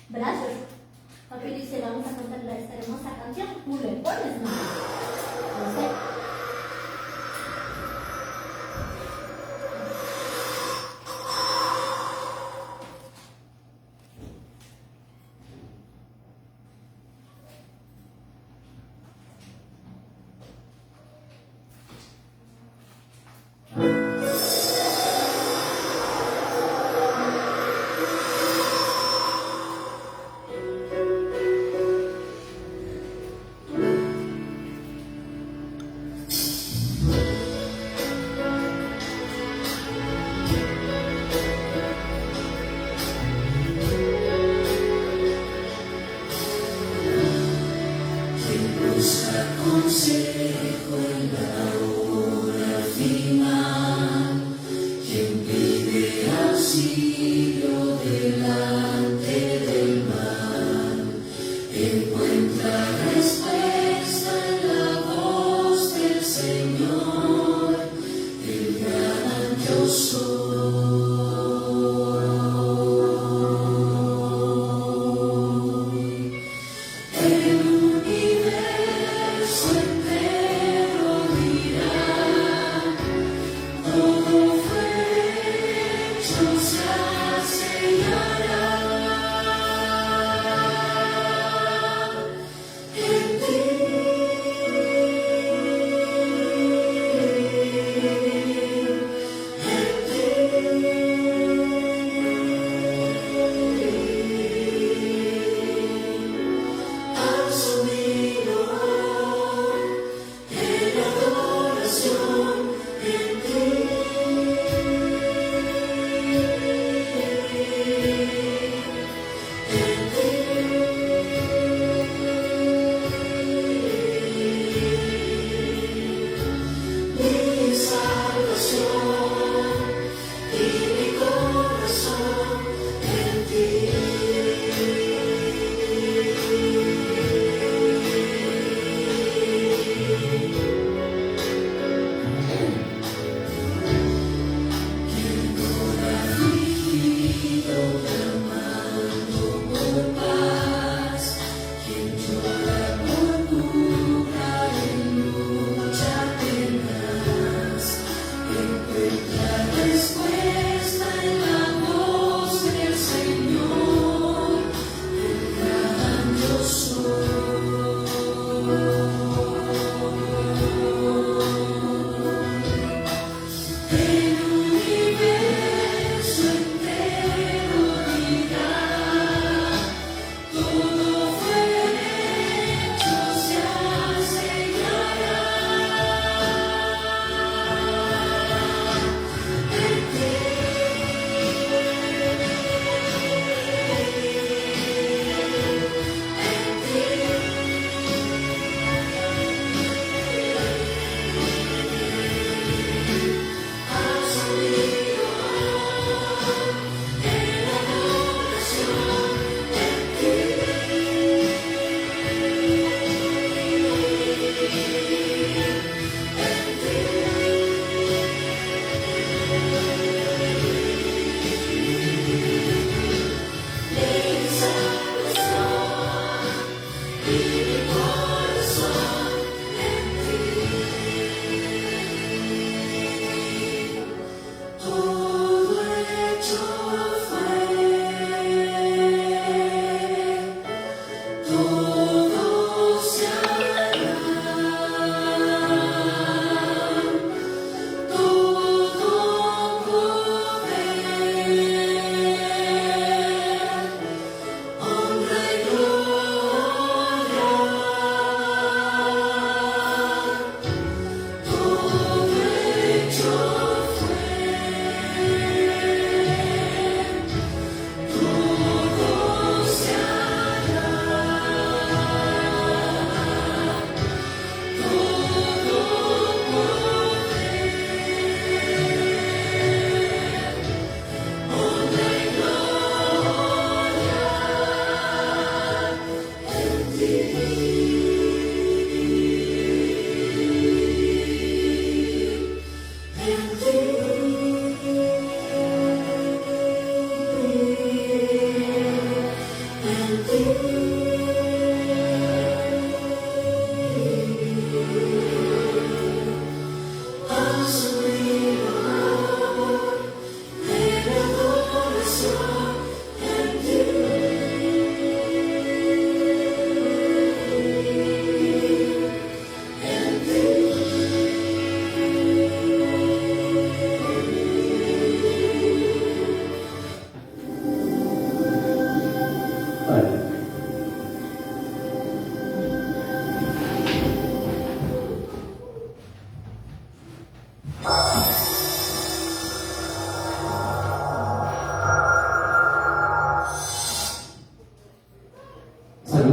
brazos. Papi dice, vamos a cantar esta hermosa canción. Tú le pones más. No sé.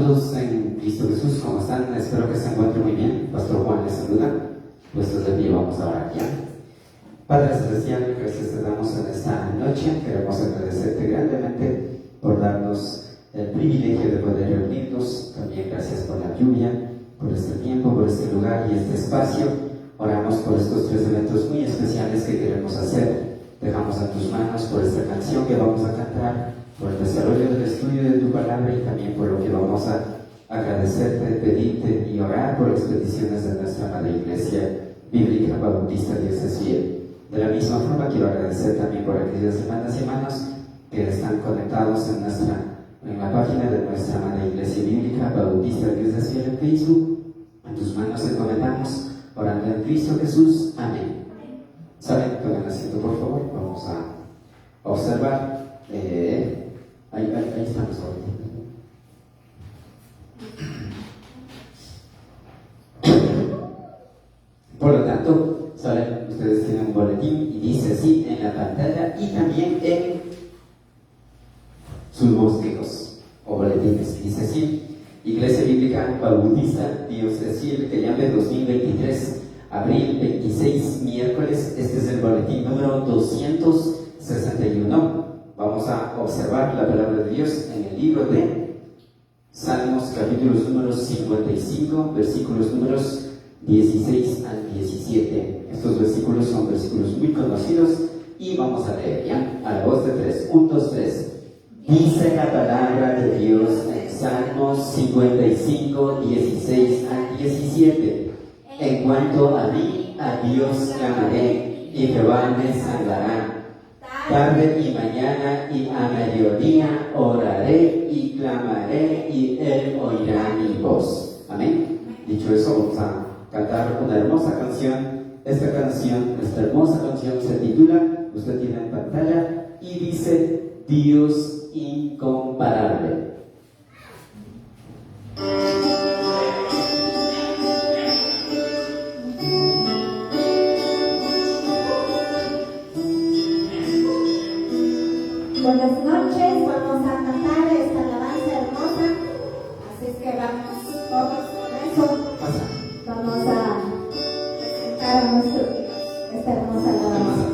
todos en Cristo Jesús, ¿cómo están? Espero que se encuentren muy bien. Pastor Juan les saluda. Puestos de pie, vamos a orar ya. Padre Celestial, gracias te damos en esta noche. Queremos agradecerte grandemente por darnos el privilegio de poder reunirnos. También gracias por la lluvia, por este tiempo, por este lugar y este espacio. Oramos por estos 3 eventos muy especiales que queremos hacer. Dejamos en tus manos por esta canción que vamos a cantar, por el desarrollo del estudio de tu palabra y también por lo que vamos a agradecerte, pedirte y orar por las peticiones de nuestra Madre Iglesia Bíblica Bautista Dios es Fiel. De la misma forma quiero agradecer también por aquellas hermanas y hermanos que están conectados en la página de nuestra Madre Iglesia Bíblica Bautista Dios es Fiel en Facebook. En tus manos encomendamos, orando en Cristo Jesús. Amén. ¿Saben? Tomen asiento, por favor. Vamos a observar. Ahí estamos ahorita. Por lo tanto, ¿saben? Ustedes tienen un boletín y dice así en la pantalla y también en sus bosquejos o boletines. Dice así: Iglesia Bíblica Bautista Dios es Fiel, que llame 2023, abril 26, miércoles. Este es el boletín número 261. Vamos a observar la palabra de Dios en el libro de Salmos, capítulos números 55, versículos números 16 al 17. Estos versículos son versículos muy conocidos y vamos a leer ya a la voz de 3. 1, 2, 3. Dice la palabra de Dios en Salmos 55, 16 al 17. En cuanto a mí, a Dios clamaré y Jehová me salvará. Tarde y mañana y a mediodía oraré y clamaré y Él oirá mi voz. Amén. Dicho eso, vamos a cantar una hermosa canción. Esta hermosa canción se titula, usted tiene en pantalla, y dice: Dios incomparable. Buenas noches, vamos a cantar esta alabanza hermosa, así es que vamos todos con eso. Vamos a presentar a nuestro Dios esta hermosa alabanza.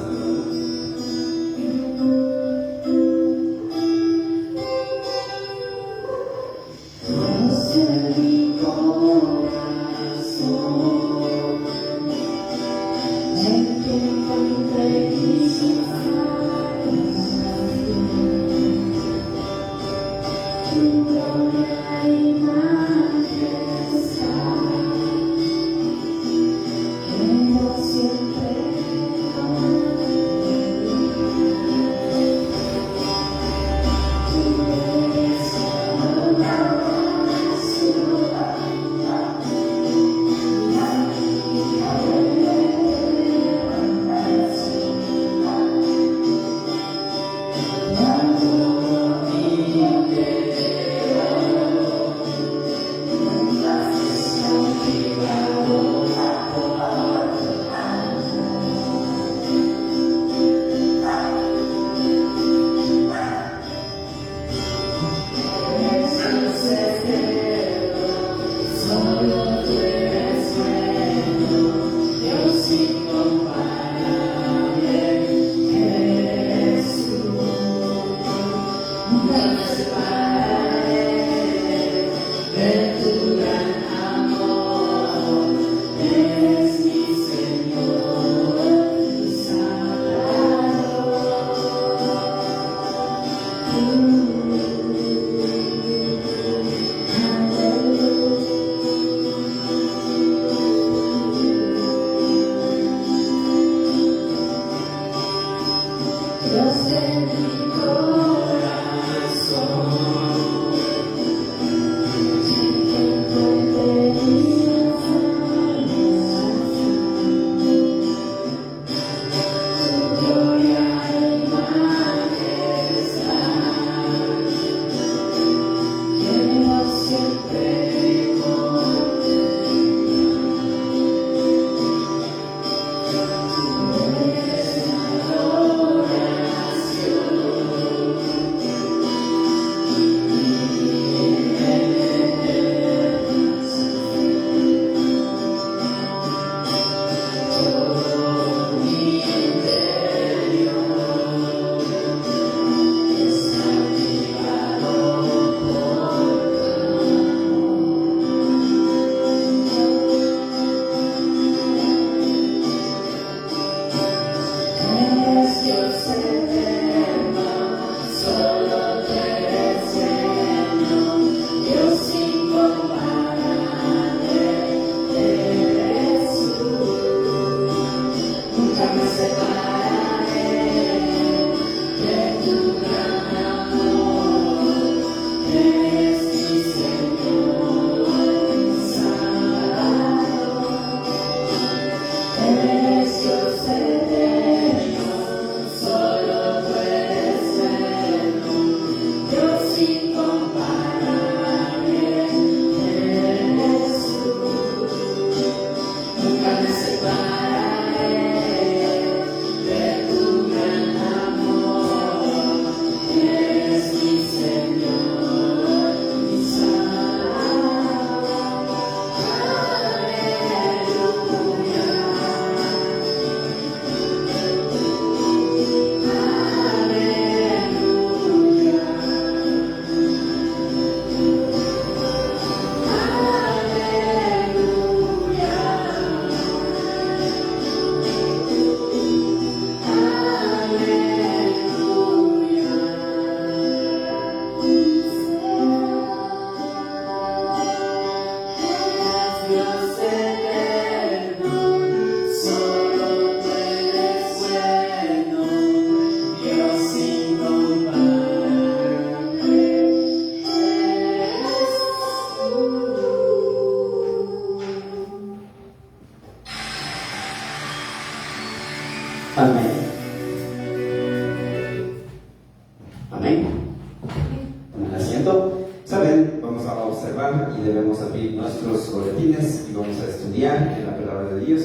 observar y debemos abrir nuestros boletines y vamos a estudiar en la palabra de Dios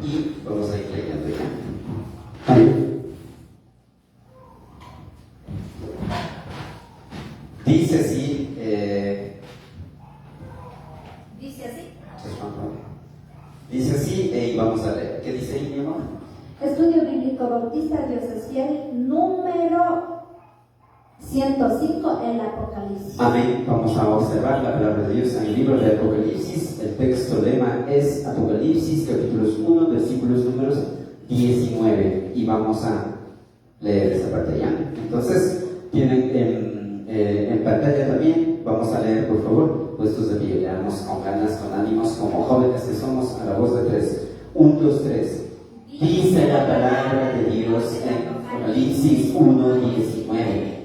y vamos a ir leyendo ya. Amén. Dice así, dice así, y vamos a leer. ¿Qué dice ahí, mi amor? Estudio Bíblico Bautista Diocesano número 105, el Apocalipsis. Amén. Vamos a observar la palabra de Dios en el libro de Apocalipsis. El texto lema es Apocalipsis, capítulos 1, versículos números 19. Y vamos a leer esa parte ya. Entonces, tienen en pantalla también. Vamos a leer, por favor, puestos de pie. Leamos con ganas, con ánimos, como jóvenes que somos, a la voz de 3. 1, 2, 3. Dice la palabra de Dios en Apocalipsis 1, 19.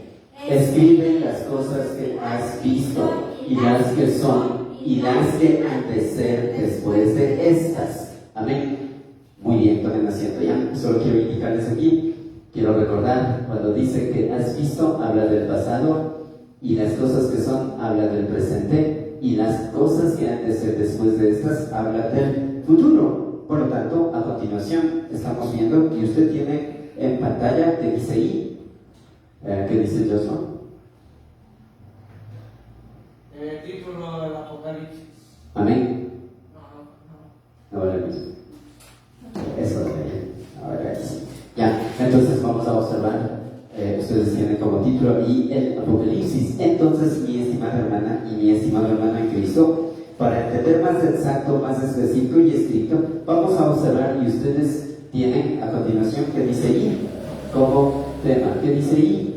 Escribe las cosas que has visto y las que son y las que han de ser después de estas. Amén. Muy bien, tomen asiento ya. Solo quiero indicarles aquí, quiero recordar, cuando dice que has visto, habla del pasado, y las cosas que son, habla del presente, y las cosas que han de ser después de estas, habla del futuro. Por lo tanto, a continuación, estamos viendo, y usted tiene en pantalla, ¿qué dice ahí? ¿Qué dice Joshua? El título del Apocalipsis. Amén. No. No vale mismo. Eso es bien. Ahora sí. Ya, entonces vamos a observar. Ustedes tienen como título y el Apocalipsis. Entonces, mi estimada hermana y mi estimado hermano en Cristo, para entender más exacto, más específico y estricto, vamos a observar y ustedes tienen a continuación ¿qué dice ahí? Como tema. ¿Qué dice ahí?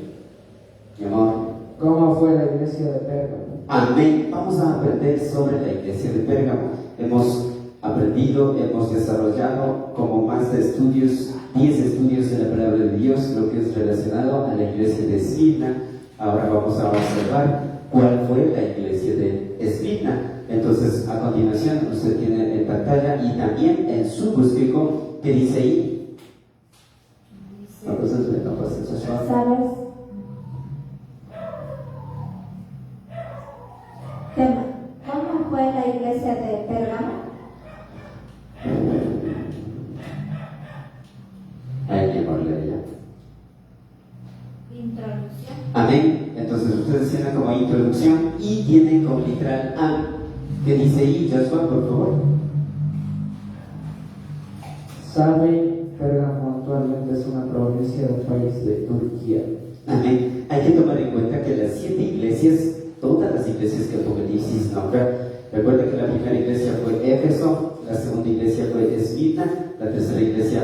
Mi amor. ¿Cómo fue la iglesia de Pérgamo? Amén. Vamos a aprender sobre la iglesia de Pérgamo. Hemos aprendido, hemos desarrollado como más de estudios, 10 estudios de la palabra de Dios, lo que es relacionado a la iglesia de Esmirna. Ahora vamos a observar cuál fue la iglesia de Esmirna. Entonces, a continuación, usted tiene en pantalla y también en su bosquejo, ¿qué dice ahí? ¿Sabes? Tema. ¿Cómo fue la iglesia de Pérgamo? Ahí mi amor, leía. Introducción. Amén. Entonces ustedes tienen como introducción y tienen como literal A. ¿Qué dice ahí, Joshua, por favor? Sabe, Pérgamo actualmente es una provincia del país de Turquía. Amén. Hay que tomar en cuenta que las 7 iglesias, todas las iglesias que Apocalipsis nombra, recuerda que la primera iglesia fue Éfeso, la segunda iglesia fue Esmirna, la tercera iglesia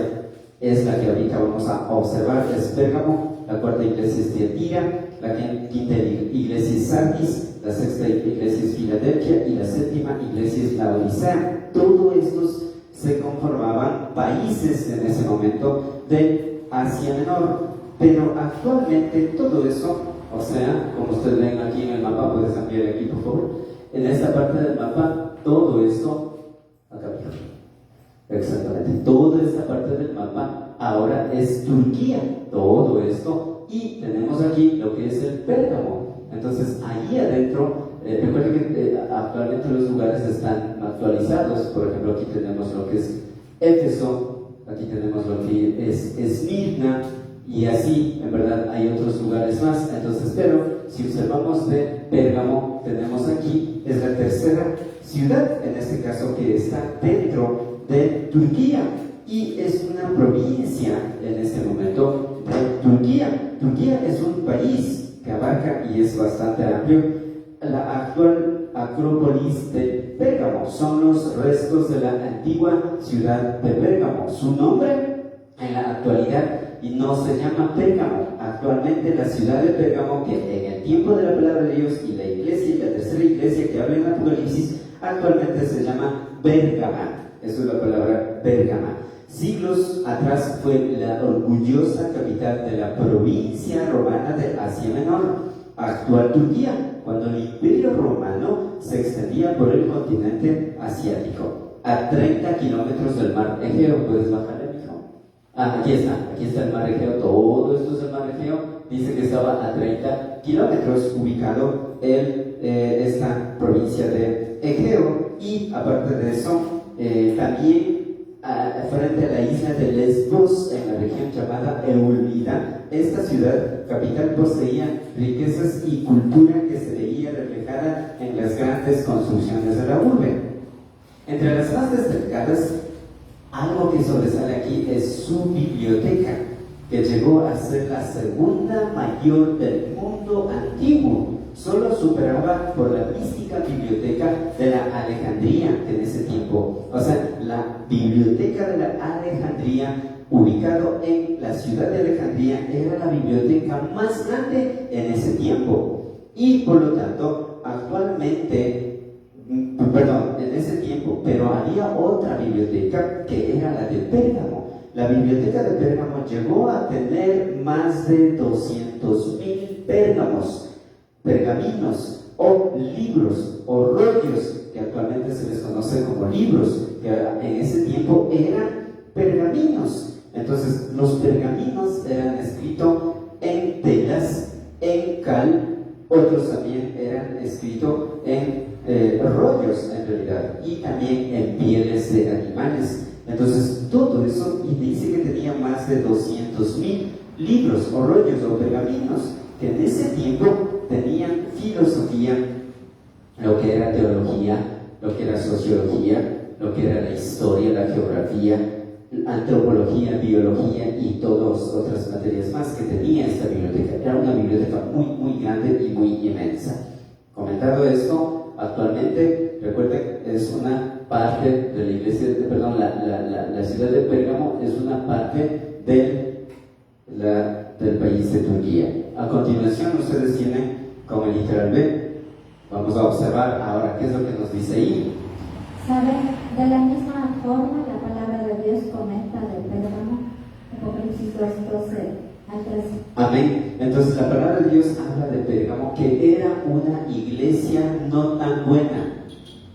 es la que ahorita vamos a observar, es Pérgamo, la cuarta iglesia es Tiatira, la quinta iglesia es Sardis, la sexta iglesia es Filadelfia y la séptima iglesia es Laodicea. Todos estos se conformaban países en ese momento de Asia Menor, pero actualmente todo eso, o sea, como ustedes ven aquí en el mapa, puedes cambiar aquí por favor, en esta parte del mapa, todo esto, acá exactamente, toda esta parte del mapa ahora es Turquía, todo esto, y tenemos aquí lo que es el Pérgamo. Entonces ahí adentro, recuerden que actualmente los lugares están actualizados. Por ejemplo, aquí tenemos lo que es Éfeso, aquí tenemos lo que es Esmirna, y así, en verdad, hay otros lugares más. Entonces, pero si observamos de Pérgamo, tenemos aquí, es la tercera ciudad, en este caso, que está dentro de Turquía, y es una provincia en este momento de Turquía. Turquía es un país que abarca y es bastante amplio. La actual Acrópolis de Pérgamo son los restos de la antigua ciudad de Pérgamo. Su nombre en la actualidad y no se llama Pérgamo. Actualmente la ciudad de Pérgamo, que en el tiempo de la palabra de Dios y la iglesia y la tercera iglesia que habla en Apocalipsis, actualmente se llama Bérgama. Eso es la palabra Bérgama. Siglos atrás fue la orgullosa capital de la provincia romana de Asia Menor, actual Turquía, cuando el imperio romano se extendía por el continente asiático, a 30 kilómetros del mar Egeo. ¿Puedes bajarle, mijo? Aquí está el mar Egeo, todo esto es el mar Egeo, dice que estaba a 30 kilómetros ubicado esta provincia de Egeo, y aparte de eso, también frente a la isla de Lesbos, en la región llamada Eulida, esta ciudad capital poseía riquezas y cultura que se veía reflejada en las grandes construcciones de la urbe. Entre las más destacadas, algo que sobresale aquí es su biblioteca, que llegó a ser la segunda mayor del mundo antiguo, solo superada por la mística biblioteca de la Alejandría en ese tiempo. O sea, la biblioteca de la Alejandría, ubicado en la ciudad de Alejandría, era la biblioteca más grande en ese tiempo. Y por lo tanto, actualmente, en ese tiempo, pero había otra biblioteca que era la de Pérgamo. La biblioteca de Pérgamo llegó a tener más de 200,000 pergaminos o libros o rollos, que actualmente se les conoce como libros, que en ese tiempo eran pergaminos. Entonces, los pergaminos eran escritos en telas, en cal, otros también eran escritos en rollos en realidad, y también en pieles de animales. Entonces, todo eso, y dice que tenía más de 200,000 libros o rollos o pergaminos, que en ese tiempo tenían filosofía, lo que era teología, lo que era sociología, lo que era la historia, la geografía, antropología, biología y todas otras materias más que tenía esta biblioteca. Era una biblioteca muy, muy grande y muy inmensa. Comentado esto, actualmente, recuerden, es una parte de la iglesia, la ciudad de Pérgamo es una parte del país de Turquía. A continuación, ustedes tienen como el literal B. Vamos a observar ahora qué es lo que nos dice ahí. ¿Saben? De la misma forma, la palabra de Dios comenta de Pérgamo, Apocalipsis 2:12 al 13. Amén. Entonces la palabra de Dios habla de Pérgamo, que era una iglesia no tan buena,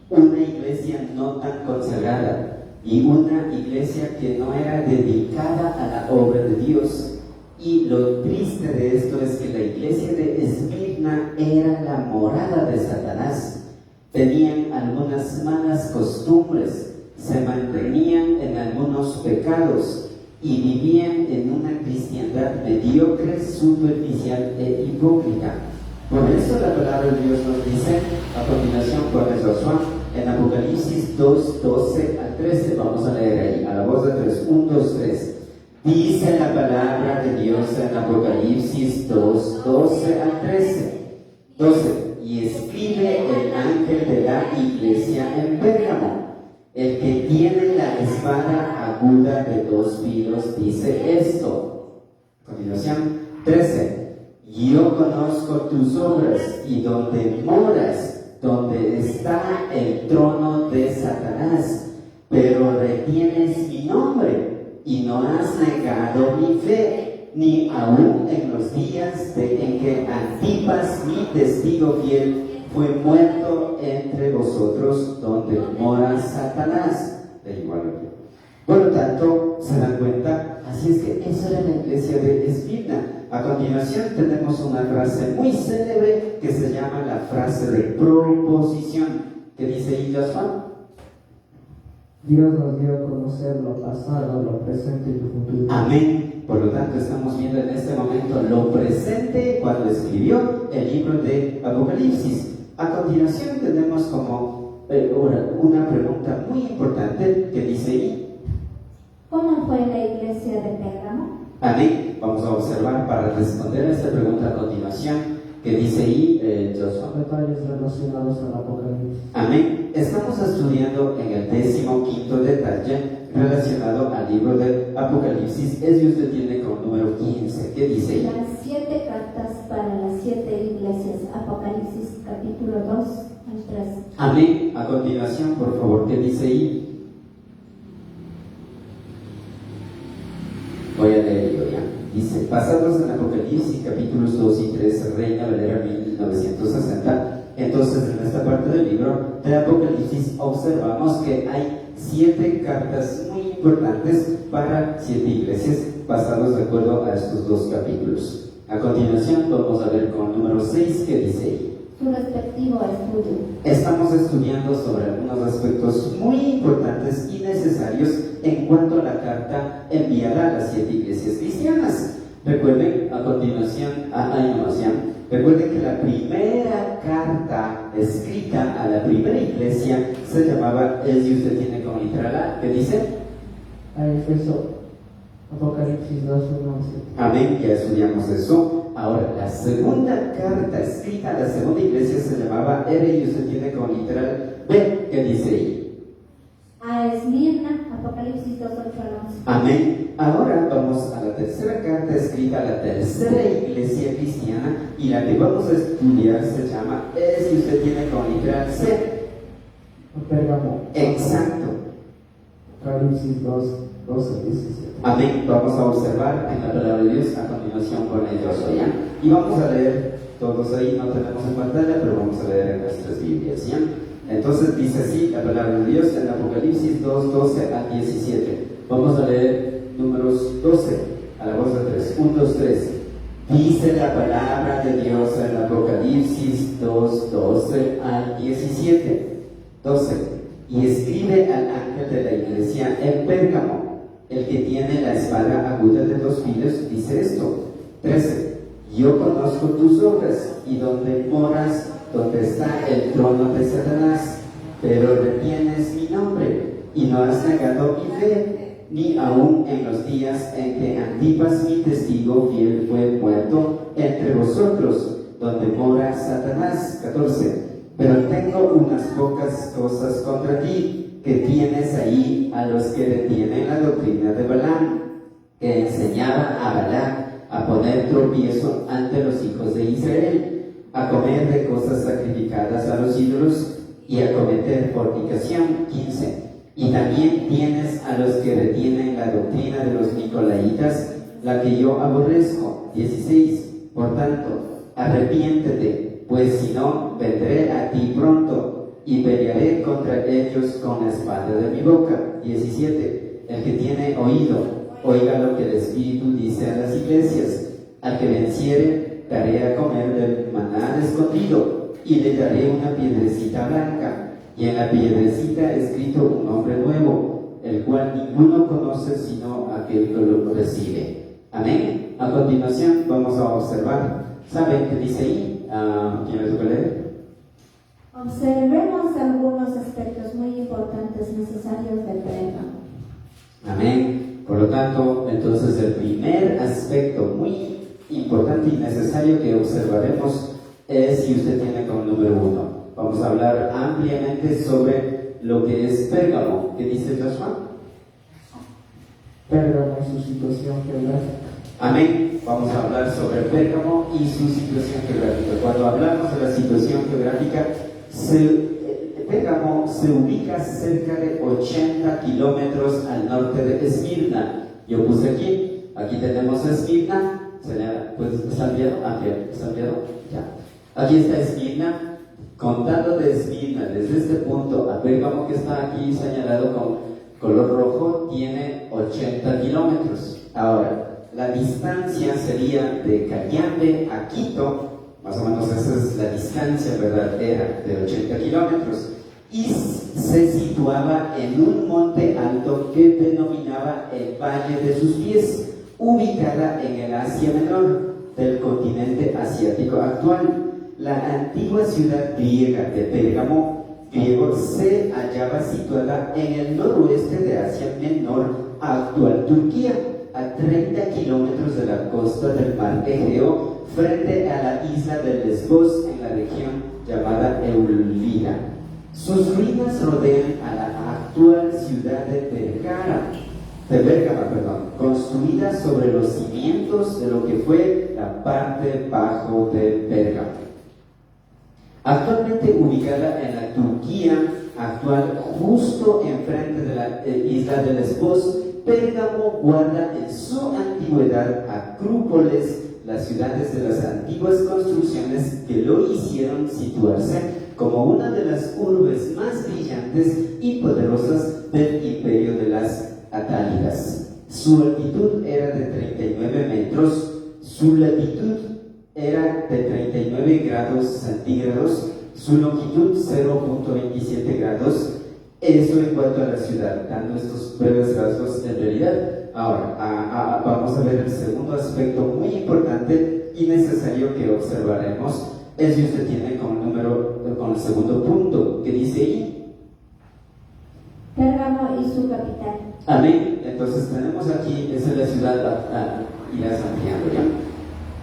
una iglesia no tan consagrada, y una iglesia que no era dedicada a la obra de Dios. Y lo triste de esto es que la iglesia de Esmirna era la morada de Satanás. Tenían algunas malas costumbres, se mantenían en algunos pecados y vivían en una cristiandad mediocre, superficial e hipócrita. Por eso la palabra de Dios nos dice, a continuación con Josué, en Apocalipsis 2:12 al 13, vamos a leer ahí, a la voz de 3, 1, 2, 3. Dice la palabra de Dios en Apocalipsis 2:12 al 13. 12. Y escribe el ángel de la iglesia en Pérgamo, el que tiene la espada aguda de 2 filos, dice esto. A continuación, 13. Yo conozco tus obras y donde moras, donde está el trono de Satanás, pero retienes mi nombre y no has negado mi fe, ni aún en los días en que Antipas, mi testigo fiel, fue muerto entre vosotros, donde mora Satanás. De igual manera. Por lo tanto, se dan cuenta, así es que eso era la iglesia de Esmirna. A continuación tenemos una frase muy célebre que se llama la frase de proposición, que dice ahí Josué. Dios nos dio a conocer lo pasado, lo presente y lo futuro. Amén. Por lo tanto, estamos viendo en este momento lo presente cuando escribió el libro de Apocalipsis. A continuación tenemos como una pregunta muy importante que dice ahí. ¿Cómo fue la iglesia de Pérgamo? Amén. Vamos a observar para responder a esta pregunta a continuación que dice ahí Josué. Detalles relacionados al Apocalipsis. Amén. Estamos estudiando en el 15º detalle relacionado al libro de Apocalipsis. Ese usted tiene como número 15. ¿Qué dice ahí? Las 7 cartas para las 7 iglesias. Apocalipsis capítulo 2 al 3. Amén. A continuación, por favor, ¿qué dice ahí? Voy a leer yo ya. Dice, basados en Apocalipsis capítulos 2 y 3, Reina Valera 1960. Entonces, en esta parte del libro de Apocalipsis observamos que hay 7 cartas muy importantes para 7 iglesias, basados de acuerdo a estos 2 capítulos. A continuación vamos a ver con el número 6 que dice ahí. Su respectivo estudio. Estamos estudiando sobre algunos aspectos muy importantes y necesarios en cuanto a la carta enviada a las 7 iglesias cristianas. Recuerden a continuación, recuerden que la primera carta escrita a la primera iglesia se llamaba, si usted tiene como literal A, ¿qué dice? A Efeso, Apocalipsis 2, 1, 7. Amén, ya estudiamos eso. Ahora, la segunda carta escrita a la segunda iglesia se llamaba R y usted tiene como literal B, ¿qué dice ahí? A Esmirna, Apocalipsis 2, 8 al 11. Amén. Ahora vamos a la tercera carta escrita a la tercera iglesia cristiana y la que vamos a estudiar se llama, si usted tiene como literal C. Pérgamo. Exacto. Apocalipsis 2, 12, 17. Amén. Vamos a observar en la palabra de Dios a continuación con el yo soy, ¿ya? Y vamos a leer todos ahí, no tenemos en pantalla, pero vamos a leer en nuestras Biblias, ¿ya? Entonces dice así la palabra de Dios en Apocalipsis 2, 12 al 17. Vamos a leer números 12 a la voz de 3. 1, 2, 3. Dice la palabra de Dios en Apocalipsis 2, 12 al 17. 12. Y escribe al ángel de la iglesia en Pérgamo, el que tiene la espada aguda de 2 filos, dice esto. 13. Yo conozco tus obras y donde moras, donde está el trono de Satanás, pero retienes mi nombre y no has negado mi fe, ni aun en los días en que Antipas, mi testigo fiel, fue muerto entre vosotros, donde mora Satanás. 14. Pero tengo unas pocas cosas contra ti, que tienes ahí a los que retienen la doctrina de Balaam, que enseñaba a Balac a poner tropiezo ante los hijos de Israel, a comer de cosas sacrificadas a los ídolos y a cometer fornicación. 15. Y también tienes a los que retienen la doctrina de los nicolaitas, la que yo aborrezco. 16. Por tanto, arrepiéntete, pues si no, vendré a ti pronto y pelearé contra ellos con la espada de mi boca. 17. El que tiene oído, oiga lo que el Espíritu dice a las iglesias. Al que venciere, daré a comer del maná escondido, y le daré una piedrecita blanca, y en la piedrecita escrito un nombre nuevo, el cual ninguno conoce sino aquel que lo recibe. Amén. A continuación vamos a observar. ¿Saben qué dice ahí? ¿Quién le toca leer? Observemos algunos aspectos muy importantes necesarios del Pérgamo. Amén. Por lo tanto, entonces el primer aspecto muy importante y necesario que observaremos es, si usted tiene como número 1, vamos a hablar ampliamente sobre lo que es Pérgamo. ¿Qué dice Joshua? Pérgamo y su situación geográfica. Amén. Vamos a hablar sobre Pérgamo y su situación geográfica. Cuando hablamos de la situación geográfica, Pérgamo se ubica cerca de 80 kilómetros al norte de Esmirna. Yo puse aquí tenemos Esmirna. Pues, ¿están viendo? ¿Están viendo? Ya. Aquí está Esmirna. Contando de Esmirna, desde este punto a Pérgamo, que está aquí señalado con color rojo, tiene 80 kilómetros. Ahora, la distancia sería de Cayambe a Quito, más o menos esa es la distancia verdadera, de 80 kilómetros. Y se situaba en un monte alto que denominaba el Valle de sus Pies, ubicada en el Asia Menor del continente asiático actual. La antigua ciudad griega de Pérgamo, griego, se hallaba situada en el noroeste de Asia Menor, actual Turquía, a 30 kilómetros de la costa del mar Egeo, frente a la isla de Lesbos, en la región llamada Eulida. Sus ruinas rodean a la actual ciudad de Pérgamo, construida sobre los cimientos de lo que fue la parte bajo de Pérgamo. Actualmente ubicada en la Turquía actual, justo enfrente de la isla de Lesbos, Pérgamo guarda en su antigüedad Acrópolis, las ciudades de las antiguas construcciones que lo hicieron situarse como una de las urbes más brillantes y poderosas del imperio de las Atalias. Su altitud era de 39 metros, su latitud era de 39 grados centígrados, su longitud 0.27 grados. Eso en cuanto a la ciudad, dando estos breves rasgos en realidad. Ahora, vamos a ver el segundo aspecto muy importante y necesario que observaremos. Es que usted tiene con el segundo punto, que dice ahí. Pérgamo y su capital. Amén. Entonces tenemos aquí, esa es la ciudad, irás ampliando ya.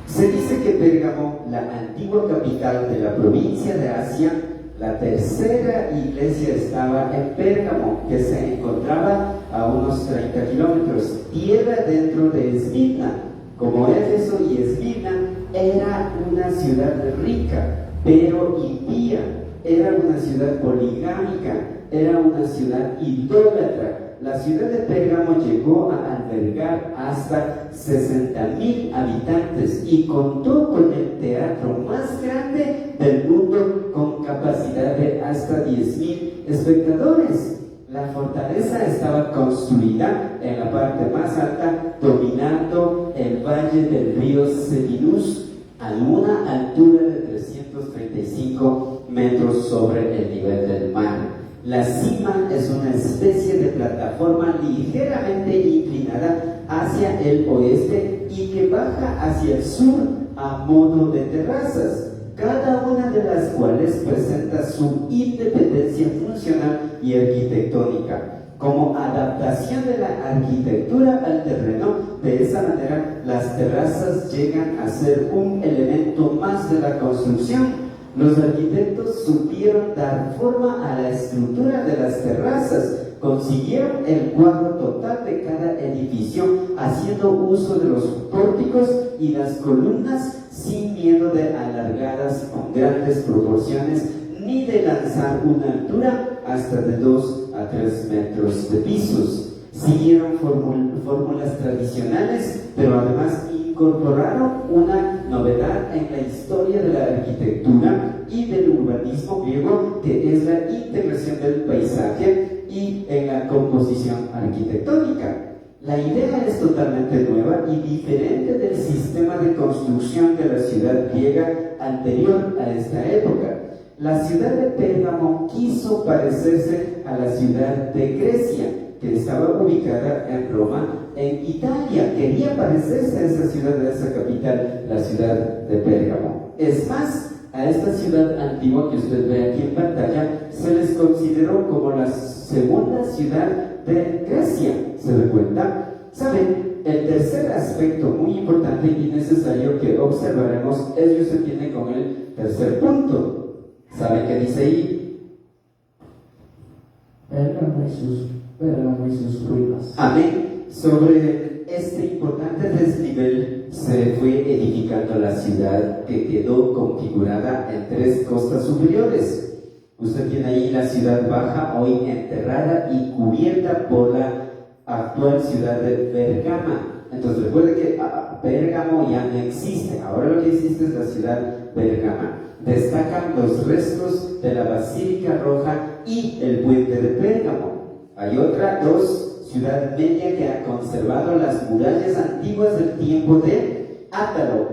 Se dice que Pérgamo, la antigua capital de la provincia de Asia, la tercera iglesia estaba en Pérgamo, que se encontraba a unos 30 kilómetros, tierra dentro de Esmirna. Como Éfeso y Esmirna era una ciudad rica, pero impía, era una ciudad poligámica, era una ciudad idólatra. La ciudad de Pérgamo llegó a albergar hasta 60,000 habitantes y contó con el teatro más grande del mundo, con capacidad de hasta 10,000 espectadores. La fortaleza estaba construida en la parte más alta, dominando el valle del río Selinus a una altura de 335 metros sobre el nivel del mar. La cima es una especie de plataforma ligeramente inclinada hacia el oeste y que baja hacia el sur a modo de terrazas, cada una de las cuales presenta su independencia funcional y arquitectónica. Como adaptación de la arquitectura al terreno, de esa manera las terrazas llegan a ser un elemento más de la construcción. Los arquitectos supieron dar forma a la estructura de las terrazas, consiguieron el cuadro total de cada edificio, haciendo uso de los pórticos y las columnas sin miedo de alargadas con grandes proporciones, ni de lanzar una altura hasta de 2 a 3 metros de pisos. Siguieron fórmulas tradicionales, pero además incorporaron una novedad en la historia de la arquitectura y del urbanismo griego, que es la integración del paisaje y en la composición arquitectónica. La idea es totalmente nueva y diferente del sistema de construcción de la ciudad griega anterior a esta época. La ciudad de Pérgamo quiso parecerse a la ciudad de Grecia, que estaba ubicada en Roma, en Italia. Quería parecerse a esa ciudad, a esa capital, la ciudad de Pérgamo. Es más, a esta ciudad antigua que usted ve aquí en pantalla, se les consideró como la segunda ciudad de Grecia. ¿Se da cuenta? ¿Saben? El tercer aspecto muy importante y necesario que observaremos es que usted tiene con el tercer punto. ¿Sabe qué dice ahí? Pérgamo y sus ruinas. Amén. Sobre este importante desnivel se fue edificando la ciudad, que quedó configurada en 3 costas superiores. Usted tiene ahí la ciudad baja, hoy enterrada y cubierta por la actual ciudad de Pérgamo. Entonces recuerde que Pérgamo ya no existe, ahora lo que existe es la ciudad Pérgamo. Destacan los restos de la Basílica Roja y el puente de Pérgamo. Hay otra, ciudad media, que ha conservado las murallas antiguas del tiempo de Átalo.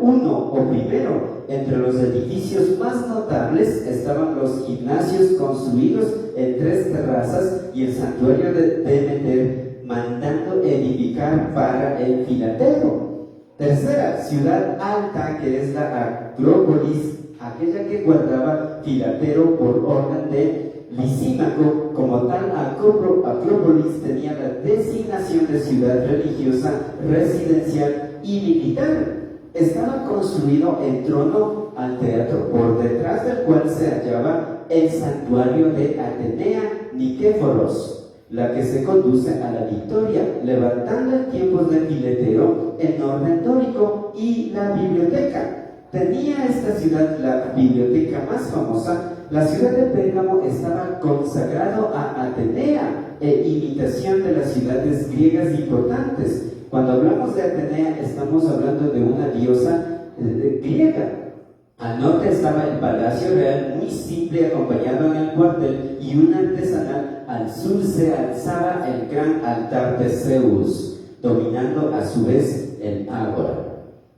Primero, entre los edificios más notables estaban los gimnasios construidos en 3 terrazas y el santuario de Demeter, mandando edificar para el Filatero. Tercera, ciudad alta, que es la Acrópolis, aquella que guardaba Filatero por orden de Lisímaco. Como tal, Acrópolis tenía la designación de ciudad religiosa, residencial y militar. Estaba construido en torno al teatro, por detrás del cual se hallaba el santuario de Atenea Nikéforos, la que se conduce a la Victoria, levantando en tiempos de Filetero en orden dórico, y la biblioteca. Tenía esta ciudad la biblioteca más famosa. La ciudad de Pérgamo estaba consagrado a Atenea, imitación de las ciudades griegas importantes. Cuando hablamos de Atenea, estamos hablando de una diosa griega. Al norte estaba el palacio real, muy simple, acompañado en el cuartel, y un artesanal. Al sur se alzaba el gran altar de Zeus. dominando a su vez el ágora.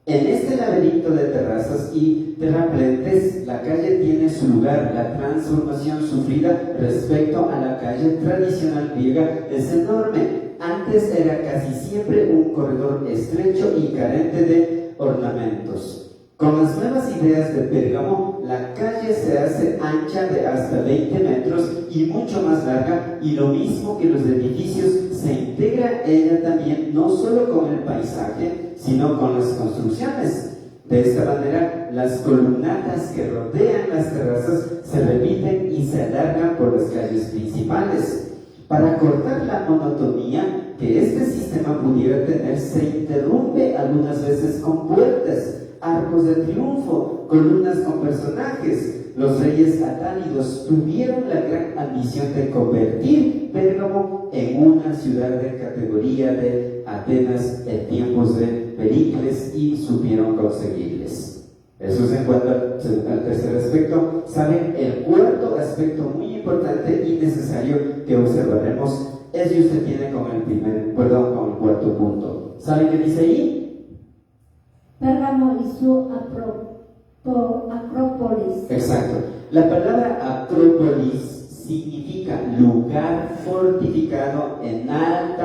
En este laberinto de terrazas y terraplentes, la calle tiene su lugar. La transformación sufrida respecto a la calle tradicional griega es enorme. Antes era casi siempre un corredor estrecho y carente de ornamentos. Con las nuevas ideas de Pérgamo, la calle se hace ancha de hasta 20 metros y mucho más larga, y lo mismo que los edificios, se integra ella también no solo con el paisaje, sino con las construcciones. De esta manera, las columnatas que rodean las terrazas se repiten y se alargan por las calles principales. Para cortar la monotonía que este sistema pudiera tener, se interrumpe algunas veces con puertas, arcos de triunfo, columnas con personajes. Los reyes atálidos tuvieron la gran ambición de convertir Pérgamo en una ciudad de categoría de Atenas en tiempos de Pericles y supieron conseguirles. Eso es en cuanto al tercer aspecto. ¿Saben? El cuarto aspecto muy importante y necesario que observaremos es que usted tiene con el cuarto punto. ¿Saben qué dice ahí? Pérgamo y su acrópolis. Exacto. La palabra acrópolis significa lugar fortificado en la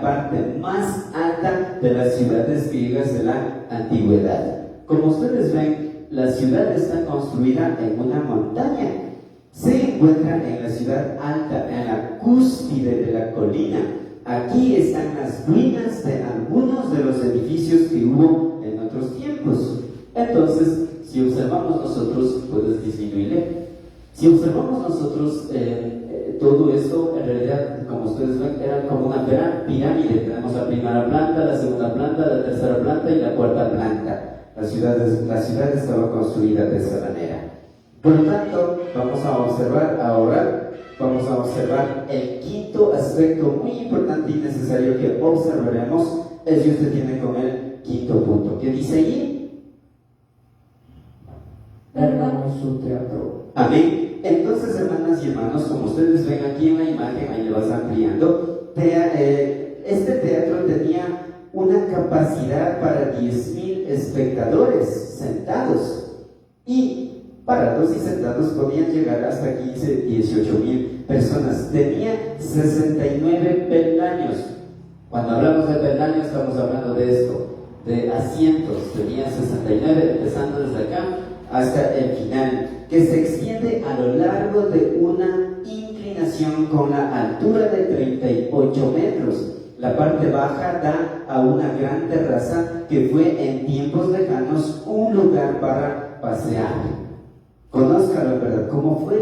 parte más alta de las ciudades griegas de la antigüedad. Como ustedes ven, la ciudad está construida en una montaña. Se encuentra en la ciudad alta, en la cúspide de la colina. Aquí están las ruinas de algunos de los edificios que hubo en otros tiempos. Entonces, si observamos nosotros, puedes disminuirle. Si observamos nosotros todo esto, en realidad, como ustedes ven, era como una pirámide. Tenemos la primera planta, la segunda planta, la tercera planta y la cuarta planta. La ciudad estaba construida de esa manera. Por lo tanto, vamos a observar el quinto aspecto muy importante y necesario que observaremos, es que usted tiene con el quinto punto. ¿Qué dice allí? Pérgamo y su teatro. Amén. Entonces, hermanas y hermanos, como ustedes ven aquí en la imagen, ahí le vas ampliando, este teatro tenía una capacidad para 10,000 espectadores sentados, y parados y sentados podían llegar hasta 18,000 personas. Tenía 69 peldaños. Cuando hablamos de peldaños estamos hablando de esto, de asientos. Tenía 69, empezando desde acá hasta el final, que se extiende a lo largo de una inclinación con la altura de 38 metros. La parte baja da a una gran terraza que fue en tiempos lejanos un lugar para pasear. Conózcalo, ¿verdad? Cómo fue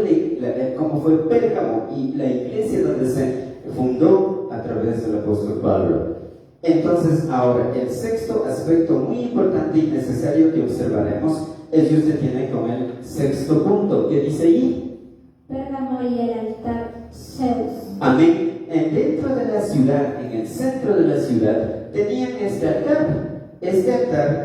Pérgamo y la iglesia donde se fundó a través del apóstol Pablo. Entonces, ahora, el sexto aspecto muy importante y necesario que observaremos es que usted tiene con el sexto punto. ¿Qué dice ahí? Pérgamo y el altar Zeus. Amén. Dentro de la ciudad, en el centro de la ciudad, tenían este altar,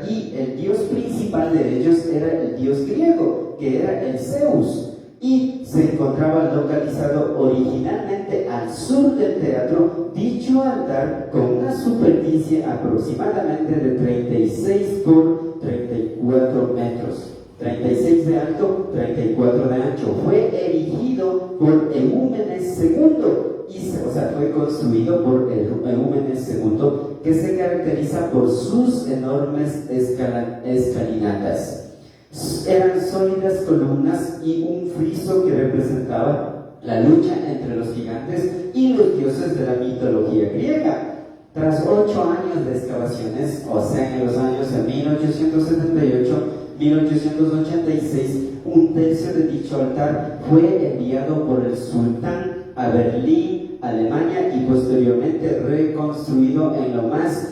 y el dios principal de ellos era el dios griego, que era el Zeus, y se encontraba localizado originalmente al sur del teatro. Dicho altar, con una superficie aproximadamente de 36 por 34 metros, 36 de alto, 34 de ancho, fue erigido por Eúmenes II, fue construido por Eúmenes II, que se caracteriza por sus enormes escalinatas. Eran sólidas columnas y un friso que representaba la lucha entre los gigantes y los dioses de la mitología griega. Tras 8 años de excavaciones, o sea, en los años de 1878-1886, un tercio de dicho altar fue enviado por el sultán a Berlín, Alemania, y posteriormente reconstruido en lo más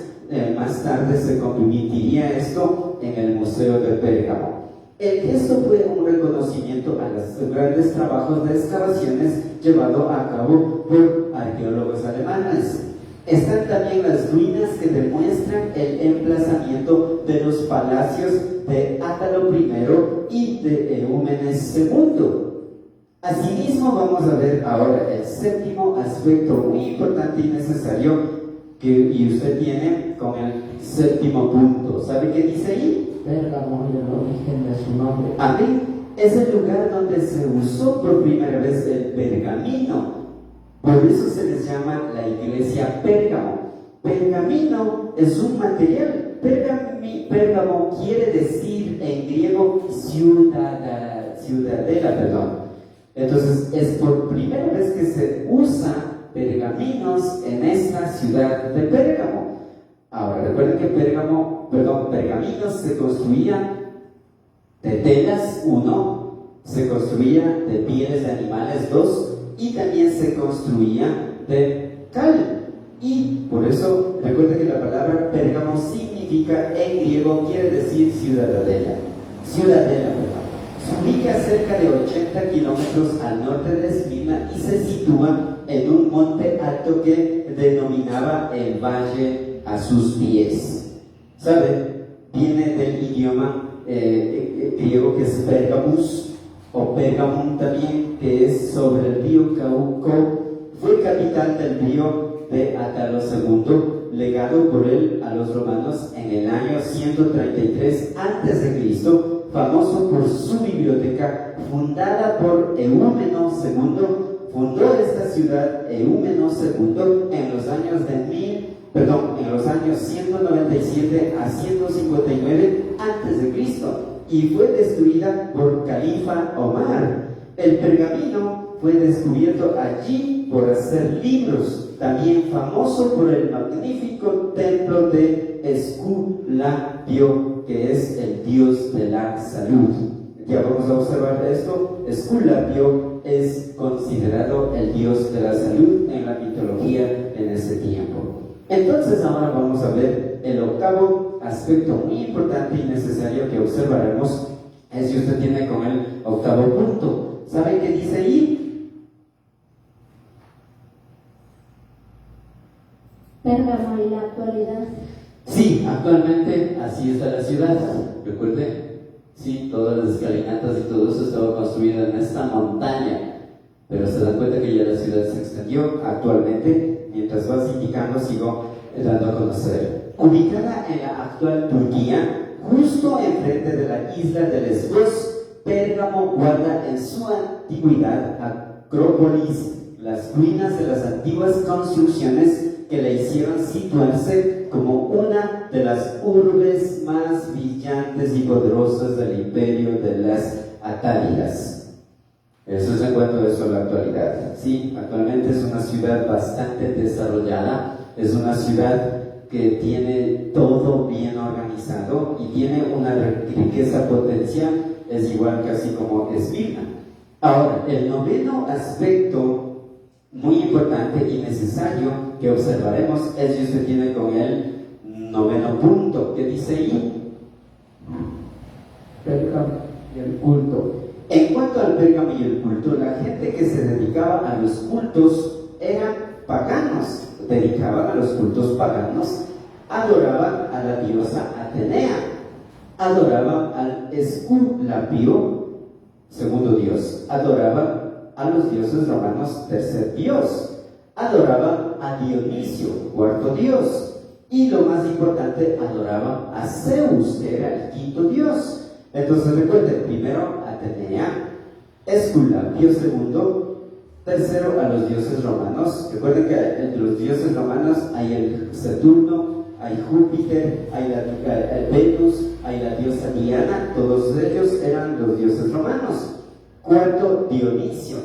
tarde se convertiría esto en el Museo de Pérgamo. El gesto fue un reconocimiento a los grandes trabajos de excavaciones llevados a cabo por arqueólogos alemanes. Están también las ruinas que demuestran el emplazamiento de los palacios de Átalo I y de Eúmenes II. Asimismo, vamos a ver ahora el séptimo aspecto muy importante y necesario y usted tiene con el séptimo punto. ¿Sabe qué dice ahí? Pérgamo y el origen de su nombre. Amén. Es el lugar donde se usó por primera vez el pergamino. Por eso se les llama la iglesia Pérgamo. Pergamino es un material. Pérgamo quiere decir en griego ciudadela, perdón. Entonces es por primera vez que se usa pergaminos en esta ciudad de Pérgamo. Ahora recuerden que pergaminos se construían de telas, 1, se construía de pieles de animales, 2, y también se construía de cal. Y por eso recuerden que la palabra Pérgamo significa en griego, quiere decir ciudadela. Se ubica cerca de 80 kilómetros al norte de Esmirna y se sitúa en un monte alto que denominaba el valle a sus pies. ¿Sabe? Viene del idioma griego que es Pergamus o Pergamum también, que es sobre el río Cauco. Fue capital del río de Atalo II, legado por él a los romanos en el año 133 a.C., famoso por su biblioteca fundada por Eúmeno II. Fundó esta ciudad Eúmeno II en los años 197 a 159 a.C. y fue destruida por Califa Omar. El pergamino fue descubierto allí por hacer libros, también famoso por el magnífico templo de Esculapio, que es el dios de la salud. Ya vamos a observar esto. Esculapio es considerado el dios de la salud en la mitología en ese tiempo. Entonces ahora vamos a ver el octavo aspecto muy importante y necesario que observaremos, es si usted tiene con el octavo punto. ¿Sabe qué dice ahí? Pérgamo y la actualidad. Sí, actualmente así está la ciudad. Recuerde, sí, todas las escalinatas y todo eso estaba construido en esta montaña, pero se dan cuenta que ya la ciudad se extendió. Actualmente, mientras vas indicando, sigo dando a conocer. Ubicada en la actual Turquía, justo enfrente de la isla de Lesbos, Pérgamo guarda en su antigüedad Acrópolis, las ruinas de las antiguas construcciones que la hicieron situarse como una de las urbes más brillantes y poderosas del imperio de las Atálidas. Eso es en cuanto a eso a la actualidad. Sí, actualmente es una ciudad bastante desarrollada, es una ciudad que tiene todo bien organizado y tiene una riqueza potencial, es igual casi como Esmirna. Ahora, el noveno aspecto muy importante y necesario que observaremos es si usted tiene con el noveno punto, que dice ahí: Pérgamo y el culto. En cuanto al Pérgamo y el culto, la gente que se dedicaba a los cultos eran paganos, dedicaban a los cultos paganos, adoraban a la diosa Atenea, adoraban al Esculapio, segundo dios, adoraban a los dioses romanos, tercer dios, adoraban a Dionisio, cuarto dios, y lo más importante, adoraban a Zeus, que era el quinto dios. Entonces recuerden, primero Atenea, Esculapio segundo, tercero a los dioses romanos. Recuerden que entre los dioses romanos hay el Saturno, hay Júpiter, hay el Venus, hay la diosa Diana, todos ellos eran los dioses romanos. Cuarto, Dionisio,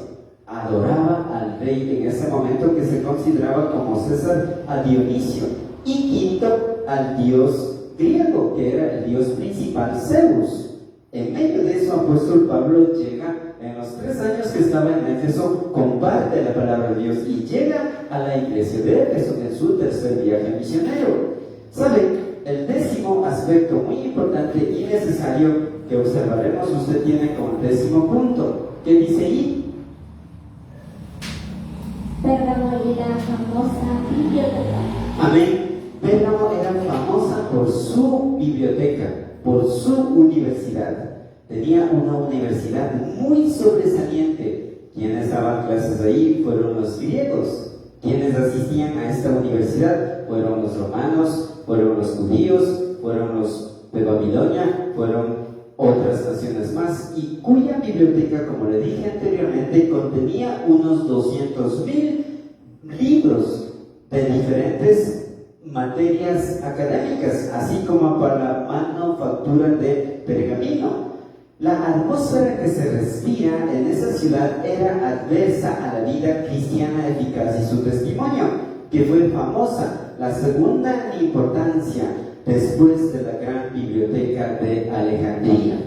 adoraba al rey en ese momento que se consideraba como César, a Dionisio. Y quinto, al dios griego, que era el dios principal, Zeus. En medio de eso, apóstol Pablo llega, en los 3 años que estaba en Éfeso, comparte la palabra de Dios y llega a la iglesia de Éfeso en su tercer viaje misionero. ¿Sabe? El décimo aspecto muy importante y necesario que observaremos, usted tiene como décimo punto, que dice ahí: Pérgamo y la famosa biblioteca. Amén. Pérgamo era famosa por su biblioteca, por su universidad. Tenía una universidad muy sobresaliente. Quienes daban clases ahí fueron los griegos. Quienes asistían a esta universidad, fueron los romanos, fueron los judíos, fueron los de Babilonia, fueron otras naciones más, y cuya biblioteca, como le dije anteriormente, contenía unos 200,000 libros de diferentes materias académicas, así como para la manufactura de pergamino. La atmósfera que se respira en esa ciudad era adversa a la vida cristiana eficaz y su testimonio, que fue famosa, la segunda en importancia después de la gran biblioteca de Alejandría.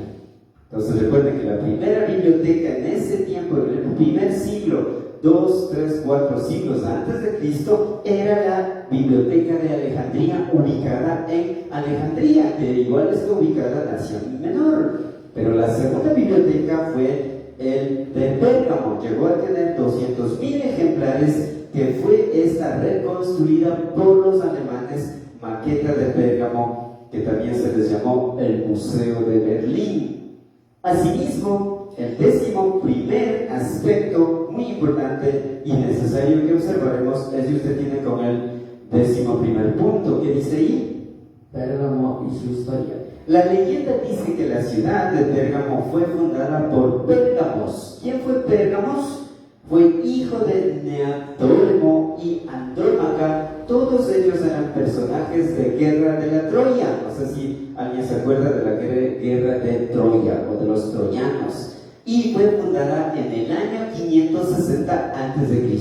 Entonces recuerden que la primera biblioteca en ese tiempo, en el primer siglo, 2, 3, 4 siglos antes de Cristo, era la biblioteca de Alejandría, ubicada en Alejandría, que igual está ubicada en Asia Menor. Pero la segunda biblioteca fue el de Pérgamo, llegó a tener 200,000 ejemplares, que fue esta reconstruida por los alemanes, maqueta de Pérgamo, que también se les llamó el Museo de Berlín. Asimismo, el 11º aspecto muy importante y necesario que observaremos es que usted tiene con el 11º punto, que dice ahí: Pérgamo y su historia. la leyenda dice que la ciudad de Pérgamo fue fundada por Pérgamos. ¿Quién fue Pérgamos? Fue hijo de Neoptólemo y Andrómaca. Todos ellos eran personajes de guerra de la Troya. No sé si alguien se acuerda de la guerra de Troya o de los troyanos. Y fue fundada en el año 560 a.C.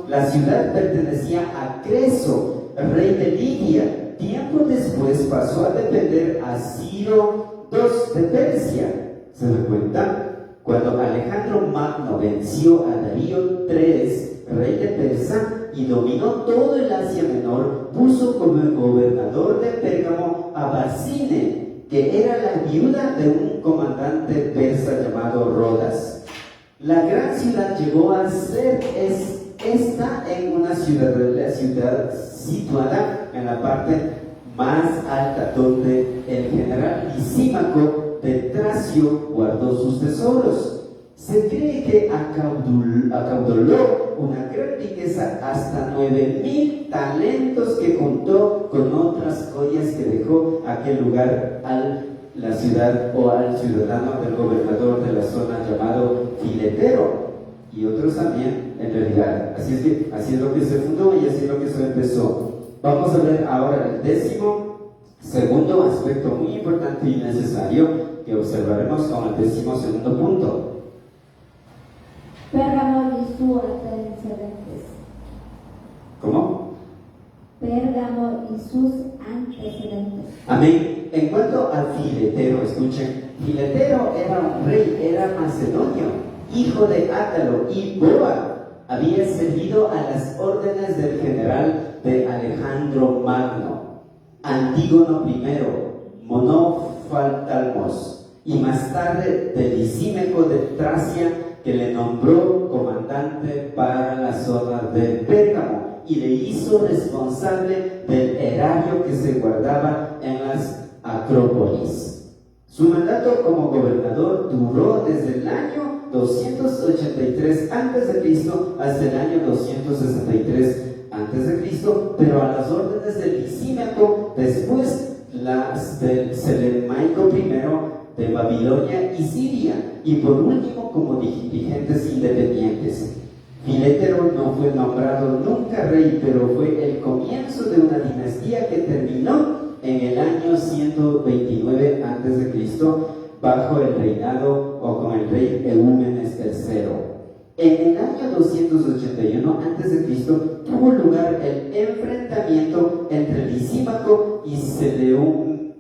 La ciudad pertenecía a Creso, rey de Lidia. Tiempo después pasó a depender a Ciro II de Persia. ¿Se dan cuenta? Cuando Alejandro Magno venció a Darío III, rey de Persia, y dominó todo el Asia Menor, puso como gobernador de Pérgamo a Barcine, que era la viuda de un comandante persa llamado Rodas. La gran ciudad llegó a ser esta en una ciudad situada en la parte más alta, donde el general Lisímaco de Tracio guardó sus tesoros. Se cree que acaudaló una gran riqueza, hasta 9,000 talentos, que juntó con otras joyas que dejó aquel lugar a la ciudad o al ciudadano del gobernador de la zona llamado Filetero, y otros también en realidad. Así es lo que se fundó y así es lo que se empezó. Vamos a ver ahora el 12º aspecto muy importante y necesario que observaremos con el 12º punto. Pérgamo y sus antecedentes. ¿Cómo? Pérgamo y sus antecedentes. Amén. En cuanto a Filetero, escuchen, Filetero era un rey, era macedonio, hijo de Átalo y Boa. Había servido a las órdenes del general de Alejandro Magno, Antígono I, Monófaltalmos, y más tarde de Lisímaco de Tracia, que le nombró comandante para la zona de Pérgamo y le hizo responsable del erario que se guardaba en las acrópolis. Su mandato como gobernador duró desde el año 283 a.C. hasta el año 263 a.C., pero a las órdenes de Lisímaco, después las del Selemaico I de Babilonia y Siria, y por último como dirigentes independientes. Filetero no fue nombrado nunca rey, pero fue el comienzo de una dinastía que terminó en el año 129 a.C. bajo el reinado o con el rey Eúmenes III. En el año 281 a.C. tuvo lugar el enfrentamiento entre Lisímaco y Seleucus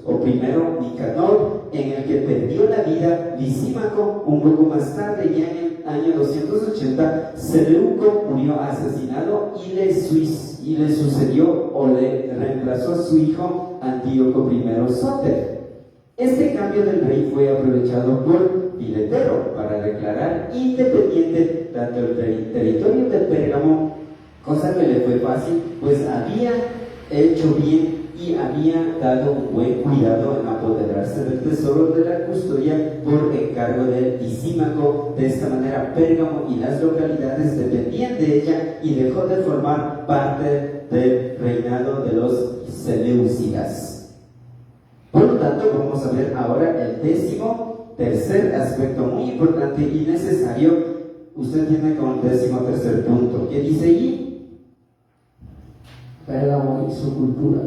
o primero Nicanor, en el que perdió la vida Lisímaco. Un poco más tarde, ya en el año 280, Seleuco murió asesinado y le sucedió o le reemplazó a su hijo Antíoco I Sóter. Este cambio del rey fue aprovechado por Filetero para declarar independiente tanto el territorio de Pérgamo, cosa que le fue fácil, pues había hecho bien y había dado un buen cuidado en apoderarse del tesoro de la custodia por encargo de Lisímaco. De esta manera, Pérgamo y las localidades dependían de ella y dejó de formar parte del reinado de los Seleucidas. Por lo tanto, vamos a ver ahora el 13º aspecto muy importante y necesario. Usted tiene como el 13º punto. ¿Qué dice allí? Pérgamo y su cultura.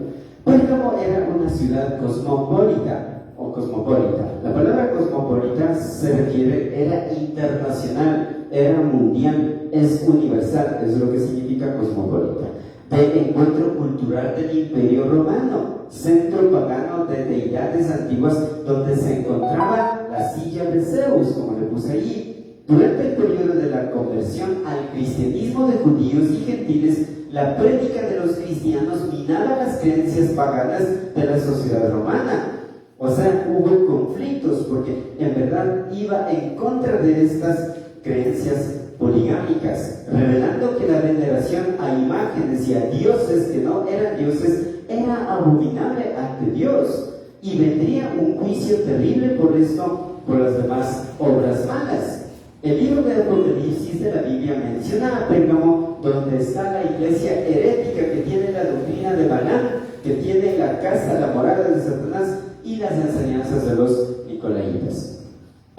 Pérgamo era una ciudad cosmopolita o cosmopolita. La palabra cosmopolita se refiere, era internacional, era mundial, es universal, es lo que significa cosmopolita. De encuentro cultural del Imperio Romano, centro pagano de deidades antiguas donde se encontraba la silla de Zeus, como le puse allí. Durante el periodo de la conversión al cristianismo de judíos y gentiles, la prédica de los cristianos minaba las creencias paganas de la sociedad romana. O sea, hubo conflictos porque en verdad iba en contra de estas creencias poligámicas, revelando que la veneración a imágenes y a dioses que no eran dioses era abominable ante Dios, y vendría un juicio terrible por esto, por las demás obras malas. El libro de Apocalipsis de la Biblia menciona a Pérgamo, donde está la iglesia herética que tiene la doctrina de Balaam, que tiene la casa, la morada de Satanás y las enseñanzas de los nicolaitas.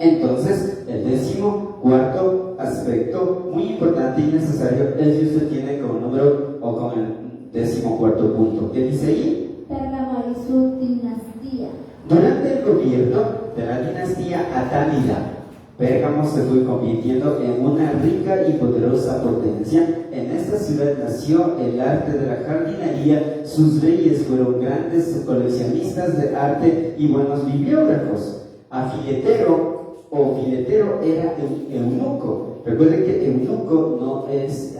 Entonces, el 14º aspecto muy importante y necesario es que usted tiene como número o con el 14º punto. ¿Qué dice ahí? Pérgamo y su dinastía. Durante el gobierno de la dinastía Atálida, Pérgamo se fue convirtiendo en una rica y poderosa potencia. En esta ciudad nació el arte de la jardinería. Sus reyes fueron grandes coleccionistas de arte y buenos bibliógrafos. Filetero era un eunuco. Recuerden que eunuco no es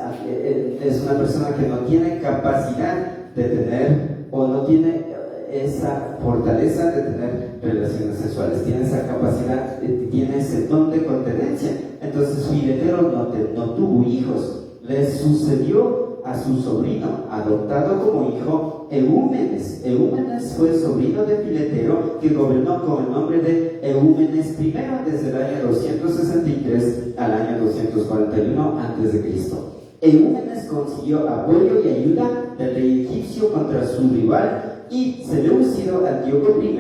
una persona que no tiene capacidad de tener o no tiene esa fortaleza de tener relaciones sexuales, tiene esa capacidad, tiene ese don de continencia. Entonces Filetero no tuvo hijos. Le sucedió a su sobrino, adoptado como hijo, Eúmenes. Eúmenes fue sobrino de Filetero, que gobernó con el nombre de Eúmenes I desde el año 263 al año 241 a.C. Eúmenes consiguió apoyo y ayuda del rey egipcio contra su rival, y Seleucido Antíoco I.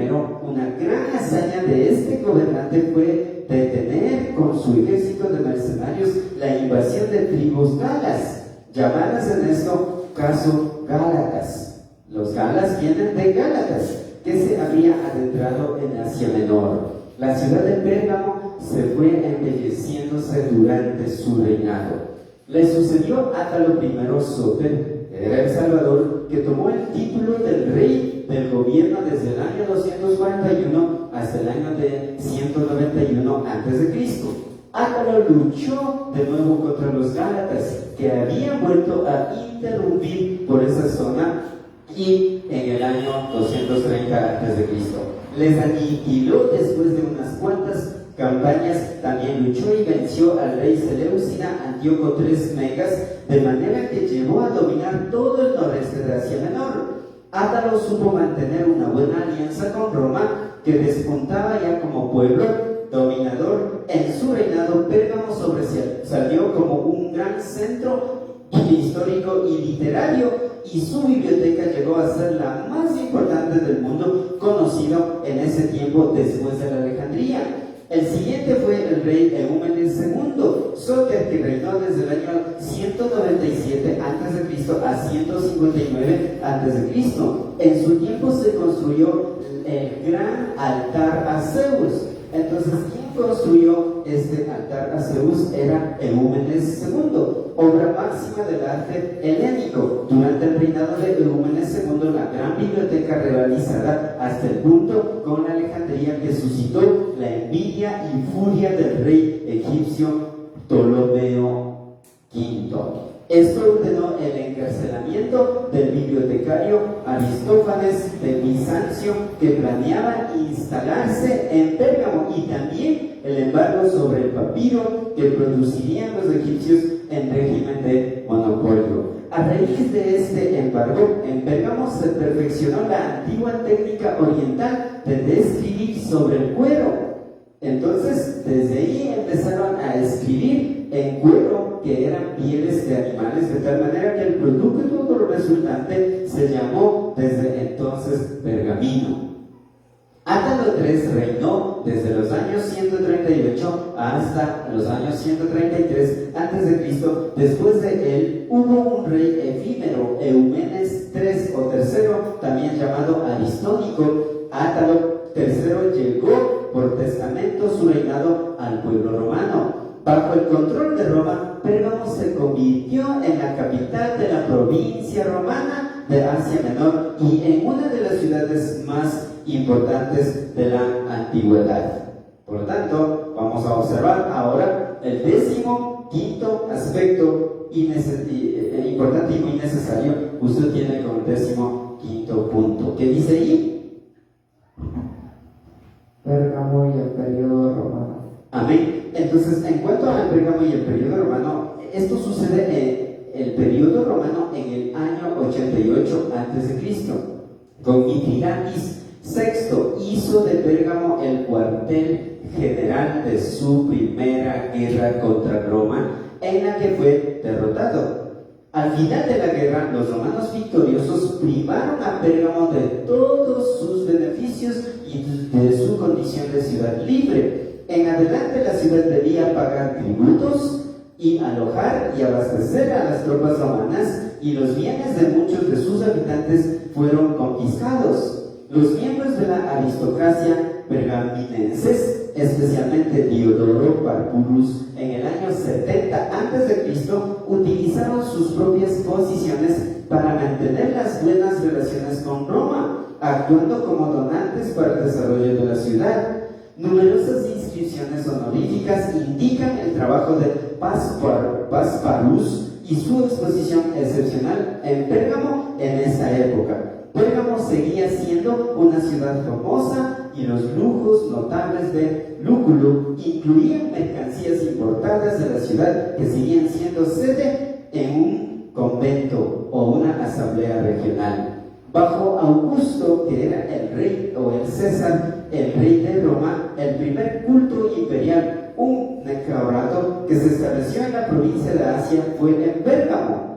Una gran hazaña de este gobernante fue detener con su ejército de mercenarios la invasión de tribus galas, llamadas en esto caso Gálatas. Los galas vienen de Gálatas, que se había adentrado en Asia Menor. La ciudad de Pérgamo se fue embelleciéndose durante su reinado. Le sucedió Átalo I Sóter, era el Salvador, que tomó el título del rey del gobierno desde el año 241 hasta el año de 191 a.C. Átalo luchó de nuevo contra los gálatas, que habían vuelto a interrumpir por esa zona, y en el año 230 a.C. les aniquiló después de unas cuantas campañas. También luchó y venció al rey Seleucida Antíoco III Megas, de manera que llevó a dominar todo el noreste de Asia Menor. Átalo supo mantener una buena alianza con Roma, que despuntaba ya como pueblo dominador. En su reinado, Pérgamo sobresalió como un gran centro histórico y literario, y su biblioteca llegó a ser la más importante del mundo conocido en ese tiempo después de la Alejandría. El siguiente fue el rey Eúmenes II Sóter, que reinó desde el año 197 a.C. a 159 a.C. En su tiempo se construyó el gran altar a Zeus. Entonces, quien construyó este altar a Zeus era Eúmenes II, obra máxima del arte helénico. Durante el reinado de Eúmenes II, la gran biblioteca rivalizada hasta el punto con Alejandría, que suscitó la envidia y furia del rey egipcio Ptolomeo V. Esto ordenó el encarcelamiento del bibliotecario Aristófanes de Bizancio, que planeaba instalarse en Pérgamo, y también el embargo sobre el papiro que producirían los egipcios en régimen de monopolio. A raíz de este embargo, en Pérgamo se perfeccionó la antigua técnica oriental de escribir sobre el cuero. Entonces, desde ahí empezaron a escribir en cuero que eran pieles de animales, de tal manera que el producto resultante se llamó desde entonces pergamino. Átalo III reinó desde los años 138 hasta los años 133 a.C. Después de él hubo un rey efímero, Eumenes III o III, también llamado Aristónico. Átalo III llegó por testamento su reinado al pueblo romano. Bajo el control de Roma, Pérgamo se convirtió en la capital de la provincia romana de Asia Menor y en una de las ciudades más importantes de la antigüedad. Por lo tanto, vamos a observar ahora el 15º aspecto importante y muy necesario. Usted tiene como 15º punto. ¿Qué dice ahí? Pérgamo y el periodo romano. Amén. Entonces, en cuanto al Pérgamo y el periodo romano, esto sucede en el periodo romano en el año 88 a.C. Con Mitridates VI hizo de Pérgamo el cuartel general de su primera guerra contra Roma, en la que fue derrotado. Al final de la guerra, los romanos victoriosos privaron a Pérgamo de todos sus beneficios y de su condición de ciudad libre. En adelante, la ciudad debía pagar tributos y alojar y abastecer a las tropas romanas, y los bienes de muchos de sus habitantes fueron confiscados. Los miembros de la aristocracia pergaminenses, especialmente Diodoro Parpurus, en el año 70 a.C., utilizaron sus propias posiciones para mantener las buenas relaciones con Roma, actuando como donantes para el desarrollo de la ciudad. Numerosas inscripciones honoríficas indican el trabajo de Pasparus y su exposición excepcional en Pérgamo en esa época. Pérgamo seguía siendo una ciudad famosa y los lujos notables de Lúculo incluían mercancías importadas de la ciudad que seguían siendo sede en un convento o una asamblea regional. Bajo Augusto, que era el rey o el César, el rey de Roma, el primer culto imperial, un necrorato que se estableció en la provincia de Asia, fue en Pérgamo.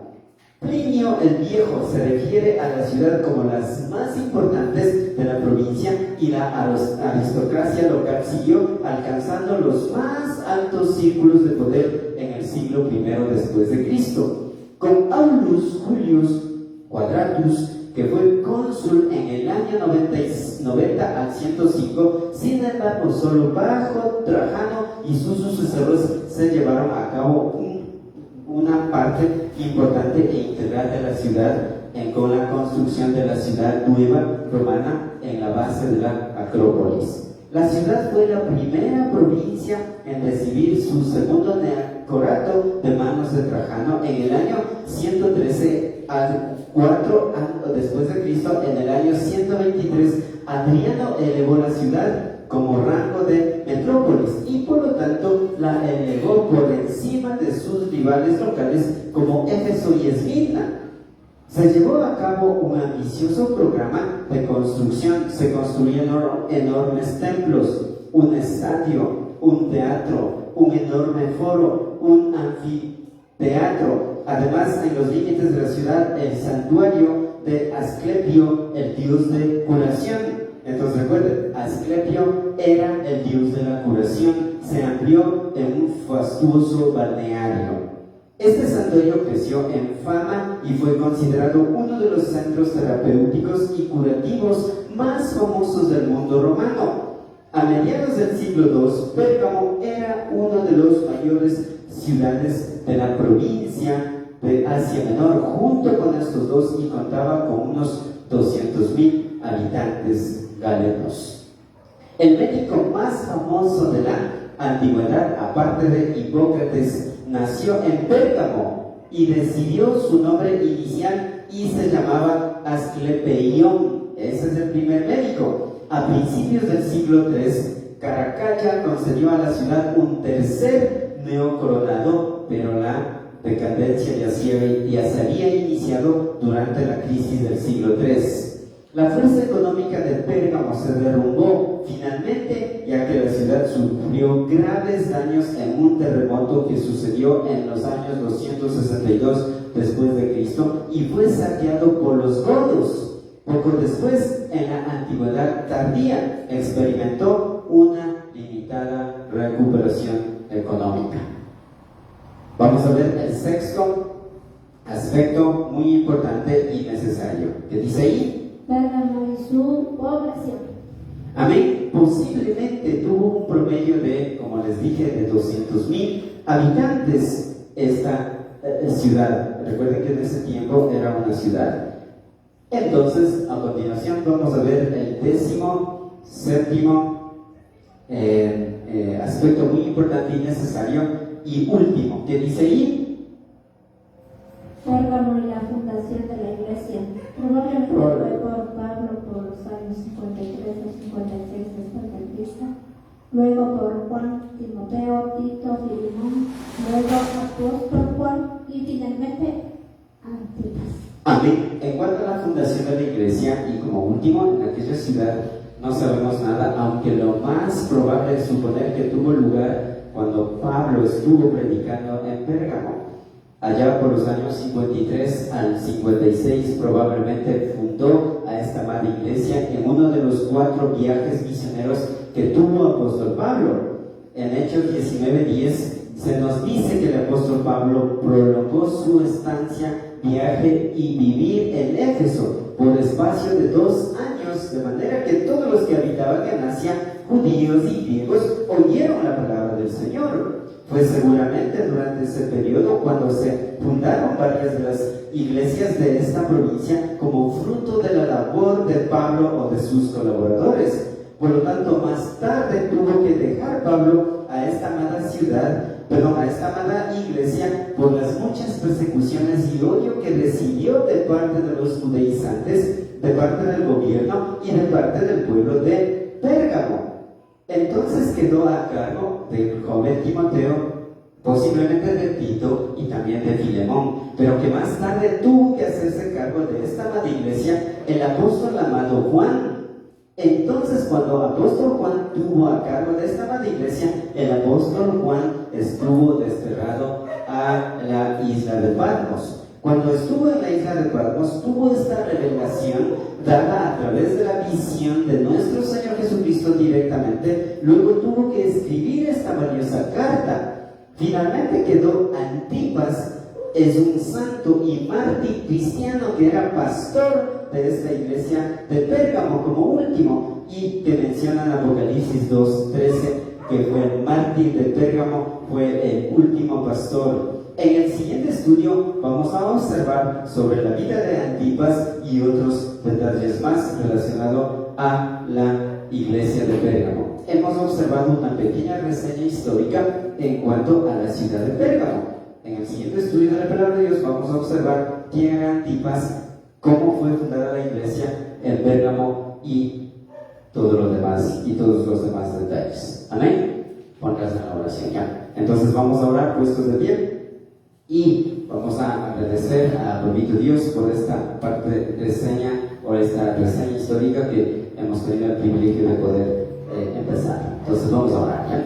Plinio el Viejo se refiere a la ciudad como las más importantes de la provincia, y la aristocracia local siguió alcanzando los más altos círculos de poder en el siglo I después de Cristo. Con Aulus Julius Quadratus, que fue cónsul en el año 90 al 105, sin embargo, solo bajo Trajano y sus sucesores se llevaron a cabo una parte importante e integral de la ciudad con la construcción de la ciudad nueva romana en la base de la Acrópolis. La ciudad fue la primera provincia en recibir su segundo necorato de manos de Trajano en el año 113 al 4 después de Cristo. En el año 123, Adriano elevó la ciudad como rango de metrópolis y por lo tanto la elevó por encima de sus rivales locales como Éfeso y Esmirna. Se llevó a cabo un ambicioso programa de construcción. Se construyeron enormes templos, un estadio, un teatro, un enorme foro, un anfiteatro. Además, en los límites de la ciudad, el santuario de Asclepio, el dios de curación. Entonces recuerden, Asclepio era el dios de la curación. Se amplió en un fastuoso balneario. Este santuario creció en fama y fue considerado uno de los centros terapéuticos y curativos más famosos del mundo romano. A mediados del siglo II, Pérgamo era una de las mayores ciudades de la provincia de Asia Menor, junto con estos dos, y contaba con unos 200,000 habitantes galenos. El médico más famoso de la antigüedad, aparte de Hipócrates, nació en Pérgamo y recibió su nombre inicial y se llamaba Asclepeión. Ese es el primer médico. A principios del siglo III, Caracalla concedió a la ciudad un tercer neocoronado, pero la decadencia ya se había iniciado durante la crisis del siglo III. La fuerza económica de Pérgamo se derrumbó finalmente, ya que la ciudad sufrió graves daños en un terremoto que sucedió en los años 262 después de Cristo y fue saqueado por los godos. Poco después, en la antigüedad tardía, experimentó una limitada recuperación económica. Vamos a ver el sexto aspecto muy importante y necesario. ¿Qué dice ahí? Pérgamo y su población. Amén. Posiblemente tuvo un promedio de, como les dije, de 200,000 habitantes esta ciudad. Recuerden que en ese tiempo era una ciudad. Entonces, a continuación vamos a ver el 17º aspecto muy importante y necesario y último. ¿Qué dice ahí? Pérgamo y la fundación de la iglesia. Probablemente fue por Pablo por los años 53 o 56 después de Cristo. Luego por Juan, Timoteo, Tito, Filemón. Luego apóstol Juan y finalmente Antipas. Amén. En cuanto a la fundación de la iglesia y como último, en aquella ciudad no sabemos nada, aunque lo más probable es suponer que tuvo lugar cuando Pablo estuvo predicando en Pérgamo. Allá por los años 53 al 56 probablemente fundó a esta amada iglesia en uno de los 4 viajes misioneros que tuvo apóstol Pablo. En Hechos 19:10 se nos dice que el apóstol Pablo prolongó su estancia, viaje y vivir en Éfeso por espacio de 2 años, de manera que todos los que habitaban en Asia, judíos y griegos, oyeron la palabra del Señor. Fue seguramente durante ese periodo cuando se fundaron varias de las iglesias de esta provincia como fruto de la labor de Pablo o de sus colaboradores. Por lo tanto, más tarde tuvo que dejar Pablo a esta amada a esta amada iglesia por las muchas persecuciones y odio que recibió de parte de los judaizantes, de parte del gobierno y de parte del pueblo de Pérgamo. Entonces quedó a cargo del joven Timoteo, posiblemente de Tito y también de Filemón, pero que más tarde tuvo que hacerse cargo de esta amada iglesia el apóstol amado Juan. Entonces, cuando el apóstol Juan tuvo a cargo de esta amada iglesia, el apóstol Juan estuvo desterrado a la isla de Patmos. Cuando estuvo en la isla de Patmos, tuvo esta revelación dada a través de la visión de nuestro Señor Jesucristo directamente. Luego tuvo que escribir esta valiosa carta. Finalmente quedó Antipas, es un santo y mártir cristiano que era pastor de esta iglesia de Pérgamo como último, y que menciona en Apocalipsis 2:13 que fue el mártir de Pérgamo, fue el último pastor. En el siguiente estudio vamos a observar sobre la vida de Antipas y otros detalles más relacionados a la iglesia de Pérgamo. Hemos observado una pequeña reseña histórica en cuanto a la ciudad de Pérgamo. En el siguiente estudio de la palabra de Dios vamos a observar quién era Antipas, cómo fue fundada la iglesia en Pérgamo y todo lo demás y todos los demás detalles. Amén. Pónganse en la oración ya. Entonces vamos a orar puestos de pie. Y vamos a agradecer a bendito Dios por esta parte de reseña o esta reseña histórica que hemos tenido el privilegio de poder empezar. Entonces vamos a orar, ¿ya?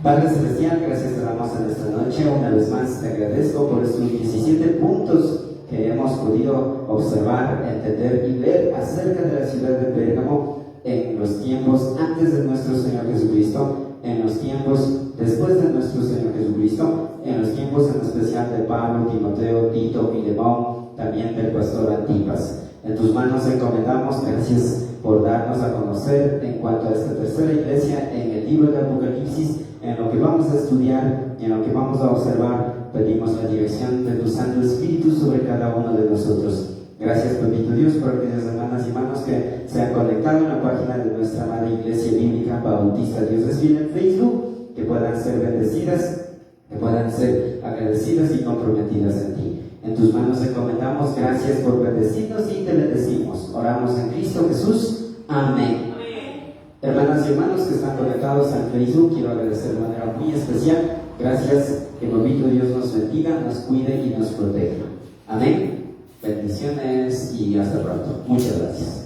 Padre Celestial, gracias te damos en esta noche. Una vez más te agradezco por estos 17 puntos que hemos podido observar, entender y ver acerca de la ciudad de Pérgamo en los tiempos antes de nuestro Señor Jesucristo, en los tiempos después de nuestro Señor Jesucristo, en los tiempos en especial de Pablo, Timoteo, Tito, Filemón, también del pastor Antipas. En tus manos encomendamos, gracias por darnos a conocer en cuanto a esta tercera iglesia en el libro de Apocalipsis, en lo que vamos a estudiar y en lo que vamos a observar. Pedimos la dirección de tu Santo Espíritu sobre cada uno de nosotros. Gracias, bendito Dios, por aquellas hermanas y hermanos que se han conectado en la página de nuestra amada Iglesia Bíblica Bautista Dios es Fiel en Facebook, que puedan ser bendecidas, que puedan ser agradecidas y comprometidas en ti. En tus manos encomendamos, gracias por bendecirnos y te bendecimos. Oramos en Cristo Jesús. Amén. Hermanas y hermanos que están conectados en Facebook, quiero agradecer de manera muy especial. Gracias, que bendito Dios nos bendiga, nos cuide y nos proteja. Amén. Bendiciones y hasta pronto. Muchas gracias.